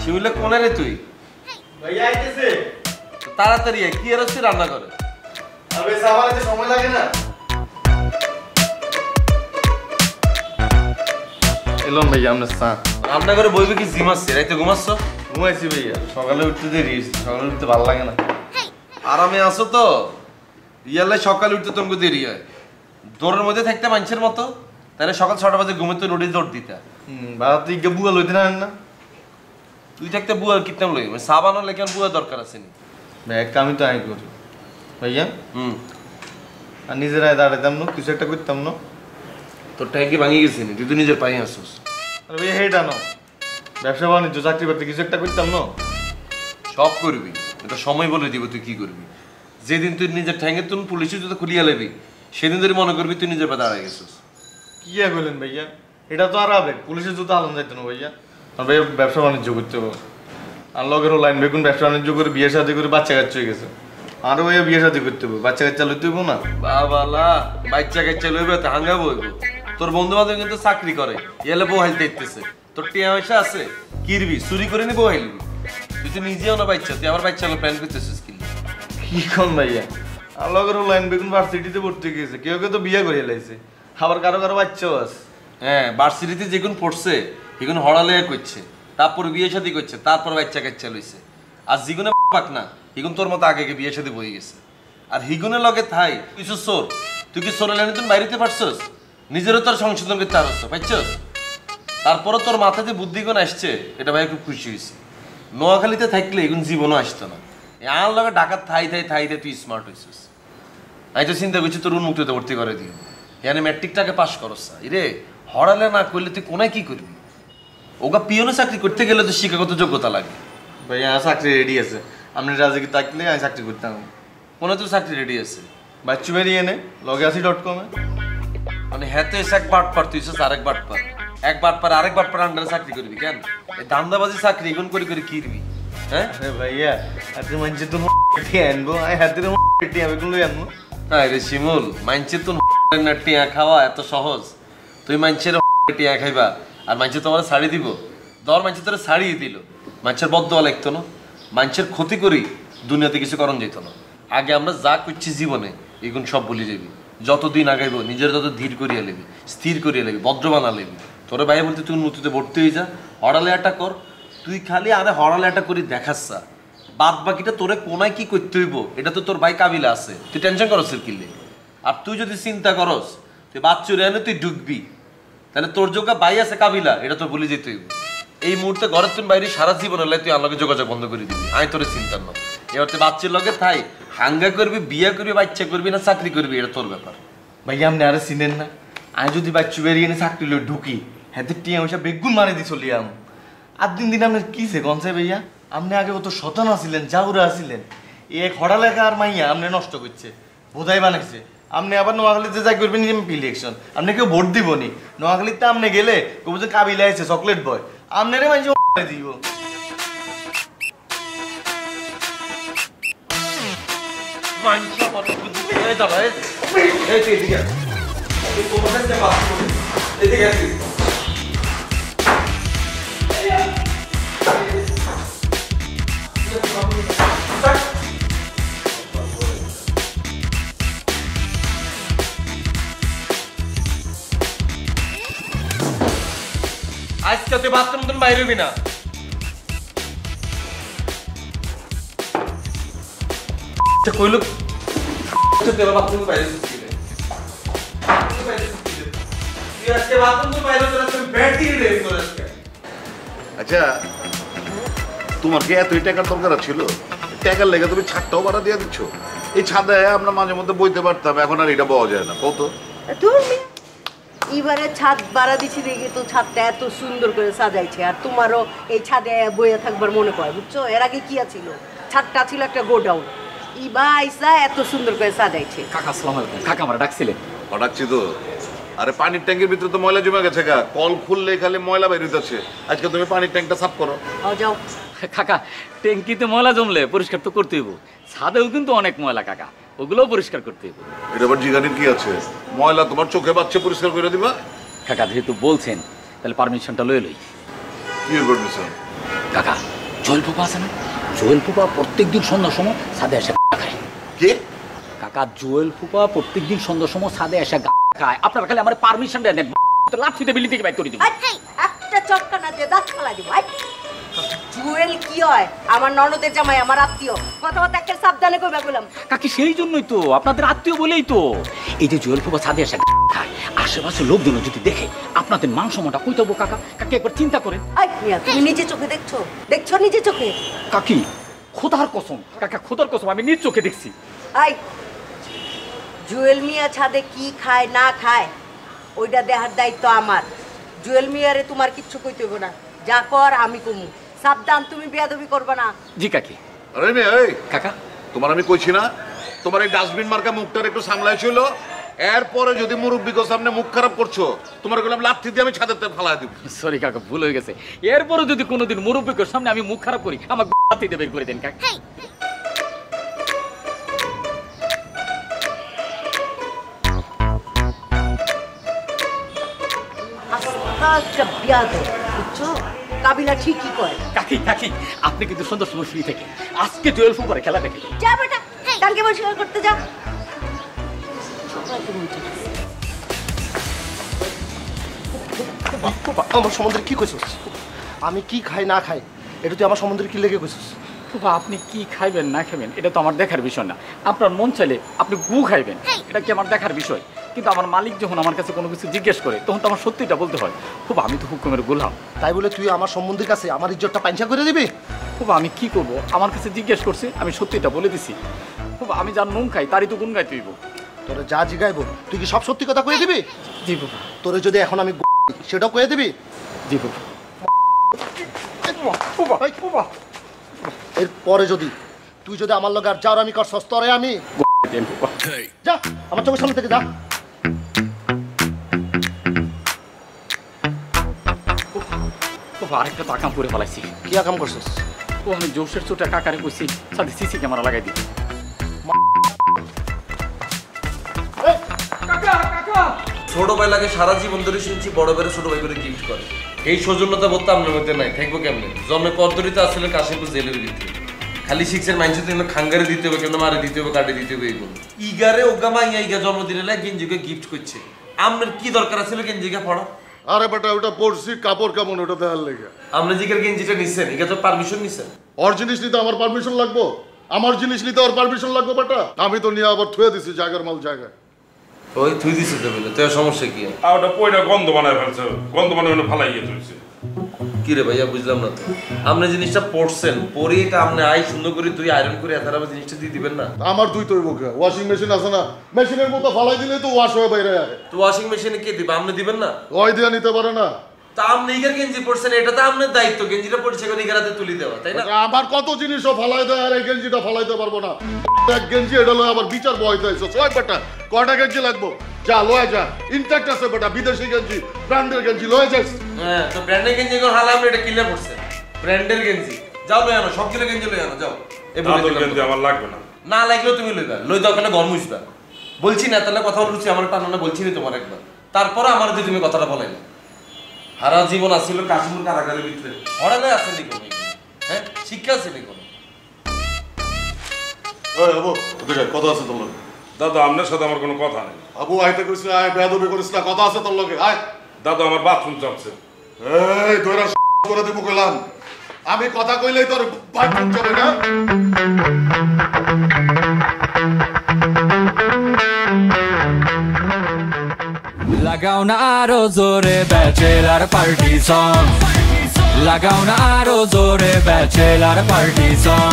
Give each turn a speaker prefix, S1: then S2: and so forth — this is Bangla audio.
S1: শিউলে কোনে রে তুই?
S2: ভাইয়া আইতেছে।
S1: তাড়াতাড়ি আয়, কি আর হচ্ছে রান্না করে?
S2: আবে সামালে সময় লাগে না। এলন ভাইয়া আমরা চা।
S1: রান্না করে বইবে কি জিম আসছে? রাইতে ঘুমাচ্ছ?
S2: ঘুমাইছি ভাইয়া, সকালে উঠতে দেরি হয়েছে, সকালে উঠতে ভালো লাগে না।
S1: আরামে আসো তো? ইয়ালে সকালে উঠতে তোমাকে দেরি হয়। দৌড়ের মধ্যে থাকতে মানুষের মতো, তাহলে সকাল 6টা বাজে ঘুমে তো রোডে দৌড় দিতে।
S2: বাবা তুই বুয়া লইতে না না?
S1: তুই থাকতে বুয়ার কিতাম লই, মানে সাবানো লেখান বুয়া দরকার আছে নি?
S2: এক কামই তো আই করি ভাইয়া। আর নিজেরাই দাঁড়াইতাম না, কিছু একটা করতাম না।
S1: তোর ট্যাঙ্কি ভাঙি গেছে নি, তুই তো নিজের পায়ে আসছিস।
S2: আরে ভাইয়া হেটা না, ব্যবসা বাণিজ্য চাকরি বাকরি কিছু একটা করতাম না।
S1: সব করবি, এটা সময় বলে দিব তুই কি করবি। যেদিন তুই নিজের ঠ্যাঙ্গে তুই পুলিশের জুতো খুলিয়া লেবি, সেদিন ধরে মনে করবি তুই নিজের পা দাঁড়ায় গেছিস।
S2: কি বললেন ভাইয়া? এটা তো আর আবেগ, পুলিশের জুতো আলম যাইতো না ভাইয়া। আর ভাইয়া ব্যবসা বাণিজ্য করতে হবে, আর লগেরও লাইন বেগুন ব্যবসা বাণিজ্য করে বিয়ে শাদি করে বাচ্চা কাচ্চা হয়ে গেছে। আরও ভাইয়া বিয়ে শাদি করতে হবে, বাচ্চা কাচ্চা লইতে হইব না।
S1: বাবালা বাচ্চা কাচ্চা লইবে তো হাঙ্গা বইব। তোর বন্ধু বান্ধব কিন্তু চাকরি করে, এলে বউ হাইলতে ইতেছে। তোর টিয়া পয়সা আছে, কিরবি চুরি করে নি বউ হাইলবি। তুই তো নিজেও না বাচ্চা, তুই আমার বাচ্চা প্ল্যান করতেছিস কি?
S2: কি কম ভাইয়া, আর লগেরও লাইন বেগুন ভার্সিটিতে ভর্তি গেছে, কেউ কেউ তো বিয়ে করে লাইছে, আবার কারো কারো বাচ্চাও আছে।
S1: হ্যাঁ, ভার্সিটিতে যেগুন পড়ছে সেগুন হড়ালে করছে, তারপর বিয়ে শাদী করছে, তারপর বাচ্চা কাচ্চা লইছে। আর যেগুনে পাক না হিগুন তোর মতো আগে বিয়ে শাদী বয়ে গেছে। আর হিগুনের লগে থাই কিছু সোর, তুই কি সোর লাইনে তুমি বাইরেতে পারছস? নিজেরও তোর সংশোধন করতে পারছ, পাইছস? তারপরও তোর মাথাতে বুদ্ধিগুণ আসছে, এটা ভাই খুব খুশি হয়েছি। নোয়াখালীতে থাকলে এগুন জীবনও আসতো না। আর লগে ঢাকার থাই তুই স্মার্ট হয়েছিস। আমি তো চিন্তা করছি তোর উন্মুক্ততে ভর্তি করে দিই, এখানে ম্যাট্রিকটাকে পাস করস। রে হড়ালে না করলে তুই কোনায় কি করবি? ওগা পিওনে চাকরি করতে গেলে তো শিক্ষাগত যোগ্যতা লাগে।
S2: ভাইয়া চাকরি রেডি আছে, আপনি রাজি কি থাকলে আমি চাকরি করতাম।
S1: কোনো তো চাকরি রেডি আছে,
S2: বাচ্চু বেরিয়ে এনে লগে আসি .com-এ।
S1: মানে হ্যাঁ তো এক বাট পার, তুই আরেক বাট পার, এক বাট পার আরেক বাট পার আন্ডারে চাকরি করবি কেন? এই ধান্দাবাজি চাকরি এগুন করে কি দিবি? হ্যাঁ
S2: ভাইয়া হাতে মানছে তো আনবো, আমি হাতে আমি কোন আনবো।
S1: হ্যাঁ রে শিমুল, মানছে তো টিয়া খাওয়া এত সহজ? তুই মানছের টিয়া খাইবা আর মানছে তোমার শাড়ি দিব? দর মানছে তোর শাড়ি দিল, মানুষের বদয়া লাগতো না? মানুষের ক্ষতি করি দুনিয়াতে কিছু করণ যেত না। আগে আমরা যা করছি জীবনে এগুন সব বলি যাবি। যতদিন আগাইব নিজের তত ধীর করিয়া লেবি, স্থির করিয়া লেবি, ভদ্র বানা লেবি। তোর ভাই বলতে তুই উন্নতিতে ভর্তি হয়ে যা, হড়ালে একটা কর। তুই খালি আরে হড়ালে একটা করি দেখাচ্ছা, বাদ বাকিটা তোরে কোনায় কি করতে হইব এটা তো তোর ভাই কাবিলা আছে। তুই টেনশন করস কিনলে? আর তুই যদি চিন্তা করস তুই বাচ্চুরে এনে তুই ঢুকবি, তাহলে তোর যোগা ভাই আছে কাবিলা, এটা তোর বলে যেতে হইব। এই মুহূর্তে ঘরের তুই বাইরে সারা জীবন হলে তুই আমার যোগাযোগ বন্ধ করে দিবি, আমি তোর চিন্তা না। এবার তুই বাচ্চার লগে থাই হাঙ্গা করবি, বিয়ে করবি, বাচ্চা করবি না চাকরি করবি, এটা তোর ব্যাপার।
S2: ভাইয়া আপনি আরে চিনেন না, আমি যদি বাচ্চু বেরিয়ে এনে চাকরি লো ঢুকি হাতে টিয়া পয়সা বেগুন মারে দি চলি আম। আর দিন আপনার কিসে কনসে ভাইয়া? আপনি আগে কত শতান আসিলেন, জাউরা আসিলেন, এক হড়া লেখা আর মাইয়া আপনি নষ্ট করছে, বোধাই বানাইছে। আপনি আবার নোয়াখালীতে যাই করবেন এমপি ইলেকশন, আপনি কেউ ভোট দিবনি। নোয়াখালীতে আপনি গেলে কবু যে কাবিলা আছে চকলেট বয়, আপনারে মাইছে দিব।
S1: আজকে তুই বাথরুম তুমি বাইরে হবি না। কইলো বাথরুম বাইরে
S3: আচ্ছা, তোমার কি এতই টাকার দরকার ছিল? টাকার লেগে তুমি ছাদটাও ভাড়া দিয়ে দিচ্ছ। এই ছাদে আমরা মাঝে মধ্যে বইতে পারতাম, এখন আর এটা পাওয়া যায় না। কত
S4: এবারে ছাদ বাড়া দিছি দেখি তো ছাদটা এত সুন্দর করে সাজাইছে, আর তোমারও এই ছাদে বইয়া থাকবার মনে করে, বুঝছো? এর আগে কি ছিল? ছাদটা ছিল একটা গোডাউন, ইবা আইসা এত সুন্দর করে সাজাইছে।
S5: কাকা আসসালামু আলাইকুম। কাকা আমরা ডাকছিলেন?
S3: ডাকছি তো। আরে পানির ট্যাঙ্কের ভিতরে তো ময়লা জমে গেছে গা, কল খুললে খালি ময়লা বের হইতেছে। আজকে তুমি পানির ট্যাঙ্কটা সাফ করো।
S4: যাও।
S5: কাকা ট্যাঙ্কিতে ময়লা জমলে পরিষ্কার তো করতে হইব, ছাদেও কিন্তু অনেক ময়লা কাকা, ওগুলোও পরিষ্কার করতে হইব।
S3: এটা আবার জিগানির কি আছে? ময়লা তোমার চোখে বাচ্চা পরিষ্কার করে দিবা।
S5: কাকা যেহেতু বলছেন তাহলে পারমিশনটা লই লই।
S3: কি পারমিশন?
S5: কাকা জোয়েল ফুপা আছে না, জোয়েল ফুপা প্রত্যেকদিন সন্ধ্যার সময় ছাদে এসে খায়।
S3: কে?
S5: কাকা জোয়েল ফুপা প্রত্যেকদিন সন্ধ্যার সময় ছাদে এসে খায়। আপনারা খালি আমার পারমিশন দেন, লাঠিতে বিলি থেকে বাইর করে দিব।
S4: একটা চটকা না দিয়ে দাঁত ফালাই দিব। জুয়েল কি হয়? আমার ননদের জামাই, আমার আত্মীয়। কথাবার্তা একটা সাবধানে কইবা বললাম।
S5: কাকি সেই জন্যই তো, আপনাদের আত্মীয় বলেই তো এই যে জোয়েল ফুপা ছাদে এসে খায়, আশেপাশে লোকজন যদি দেখে আপনাদের মান সম্মানটা কই দেবো কাকা? কাকি একবার চিন্তা করেন।
S4: আই মিয়া, তুমি নিজে চোখে দেখছো? দেখছো নিজে চোখে?
S5: কাকি খোদার কসম, কাকা খোদার কসম, আমি নিজ চোখে দেখছি।
S4: আই জুয়েল মিয়া ছাদে কি খায় না খায় ওইটা দেখার দায়িত্ব আমার। জুয়েল মিয়ারে তোমার কিচ্ছু কইতে হইব না, যা কর আমি কমু। সাবধান, তুমি বেয়াদবি করবে না।
S5: জি কাকি।
S3: আরে মেয়ে, এই
S5: কাকা
S3: তোমার আমি কইছি না, তোমার এই ডাস্টবিন মার্কা মুখটার একটু সামলাই ছিল। এরপরে যদি মুরব্বীর সামনে মুখ খারাপ করছো, তোমার গেলাম লাথি দিয়ে আমি ছাদের থেকে ফালাই দিব।
S5: সরি কাকা, ভুল হয়ে গেছে। এরপরে যদি কোনোদিন মুরব্বীর সামনে আমি মুখ খারাপ করি, আমার লাথিতে বের করে দেন কাকা।
S4: আস্তা বিয়াদব, বুঝছো? কাবিলা ঠিকই কয়।
S5: কাকি কাকি, আপনি কিন্তু সন্ধ্যার সময় ফ্রি থেকে আজকে জুয়েল ফুপারে খেলা দেখে।
S4: যা বেটা, কালকে পরিষ্কার করতে যা।
S2: আমার সম্বন্ধে কি কইছস? আমি কি খাই না খাই এটা তুই আমার সম্বন্ধে কি লেগে কইছস?
S5: ফুপা আপনি কি খাইবেন না খাবেন এটা তো আমার দেখার বিষয় না। আপনার মন চাইলে আপনি গু খাইবেন, এটা কি আমার দেখার বিষয়? কিন্তু আমার মালিক যখন আমার কাছে কোনো কিছু জিজ্ঞেস করে তখন তো আমার সত্যিটা বলতে হয়। ফুপা আমি তো হুকুমের গোলাম।
S2: তাই বলে তুই আমার সম্বন্ধের কাছে আমার ইজ্জতটা পাঞ্চা করে দিবি?
S5: ফুপা আমি কি করব? আমার কাছে জিজ্ঞেস করছে, আমি সত্যিটা বলে দিছি। ফুপা আমি যার নুন খাই তারই তো গুণ গাইতে হইব।
S2: তোরে যা জিগাইবো তুই কি সব সত্যি কথা কয়ে দিবি?
S5: জি ফুপা।
S2: তোরে যদি এখন আমি সেটাও কয়ে দিবি?
S5: জি ফুপা।
S2: এরপরে যদি তুই যদি আমার লগে আর যার আমি কর সস্তরে আমি যা আমার চোখের সামনে থেকে যা।
S5: ফুপা আরেকটা তো আকাম করে ফেলাইছি।
S2: কি আকাম করছিস?
S5: ও আমি জোশের চোটা কাকারে কইছি সাথে সিসি ক্যামেরা লাগাই দিই।
S1: ছোট ভাই লাগে সারা জীবন ধরে শুনছি বড় ভাইয়ের ছোট ভাই করে গিফট করে। এই সৌজন্যতা বোধ আপনার মধ্যে নাই, থাকবো কেমনে? জন্মে পদ্ধতিতে আসলে কাশিমপুর জেলের ভিতরে খালি শিখছেন মানুষ খাঙ্গারে দিতে হবে, কেমন মারে দিতে হবে, কাটে দিতে হবে। এইগুলো ইগারে ওগা মাইয়া ইগা জন্মদিনে লাগে গেঞ্জিকে গিফট করছে। আপনার কি দরকার ছিল গেঞ্জিকে পড়া?
S3: আরে বেটা ওটা পড়ছি, কাপড় কেমন ওটা দেখার লেগে।
S1: আপনি জিগের গেঞ্জিটা নিছেন, এটা তো পারমিশন নিছেন।
S3: ওর জিনিস নিতে আমার পারমিশন লাগবো? আমার জিনিস নিতে ওর পারমিশন লাগবে বেটা? আমি তো নিয়ে আবার থুয়ে দিছি জায়গার মাল জায়গায়।
S1: ওই থুই দিছে তো বলে, তো সমস্যা কি?
S6: আর ওটা পয়টা গন্ধ বানায় ফেলছে, গন্ধ বানায় ফালাইয়ে তুলছে।
S1: কি রে ভাইয়া বুঝলাম না তো, আপনি জিনিসটা পড়ছেন, পরে এটা আপনি আই সুন্দর করে তুই আয়রন করে এত আবার জিনিসটা দিয়ে দিবেন না?
S3: আমার দুই তৈব ওয়াশিং মেশিন আছে না, মেশিনের মতো ফালাই দিলে তো ওয়াশ হয়ে বাইরে আসে।
S1: তো ওয়াশিং মেশিনে কে দিবে? আপনি দিবেন না?
S3: ওই দিয়ে নিতে পারে না।
S1: তা আপনি ইগার গেঞ্জি পড়ছেন, এটা তো আপনার দায়িত্ব, গেঞ্জিটা পড়ছে করে ইগারাতে তুলি দেওয়া, তাই না?
S3: আমার কত জিনিসও ফালাই দেয় আর এই গেঞ্জিটা ফালাইতে পারবো না। এক গেঞ্জি এটা লয় আবার বিচার বয়তে আইছো। ওই বেটা কয়টা গেঞ্জি লাগবো? যা লয়ে যা, ইনট্যাক্ট আছে বেটা, বিদেশি গেঞ্জি, ব্র্যান্ডের গেঞ্জি লয়ে যাস।
S1: হ্যাঁ, তো ব্র্যান্ডের গেঞ্জি এখন হালা আপনি এটা কিনলে পড়ছে ব্র্যান্ডের গেঞ্জি। যাও লই আনো, সবগুলো গেঞ্জি লই আনো, যাও। এই বলে
S6: দাদুর
S1: দিলাম
S6: গেঞ্জি
S1: তো।
S6: আমার লাগবে না।
S1: না লাগলেও তুমি লইবা, লই দাও কেন গরম হইবা? বলছি না তাহলে কথা বলছি, আমার টানো না বলছি না তোমার একবার। তারপরে আমার যদি তুমি কথাটা বলাই না, হারা জীবন আসছিল কাশ্মীর কারাগারের ভিতরে, হরালে আসেনি কোনো, হ্যাঁ শিক্ষা আসেনি কোনো।
S3: ওই আবু ওদিকে কথা আছে তোর লগে।
S6: দাদা আপনার সাথে আমার কোনো কথা নেই।
S3: আবু আইতে কইছ না, আয় বেয়াদবি করিস না, কথা আছে তোর লগে। আয়
S6: দাদা আমার বাথরুম চাপছে।
S3: এই দইরা করে দেবো কইলাম। আমি কথা কইলেই তোর বাথরুম যাবে না।
S7: লাগাও না আরো জোরে ব্যাচেলার পার্টি সং, লাগাও না আরো জোরে ব্যাচেলার পার্টি সং।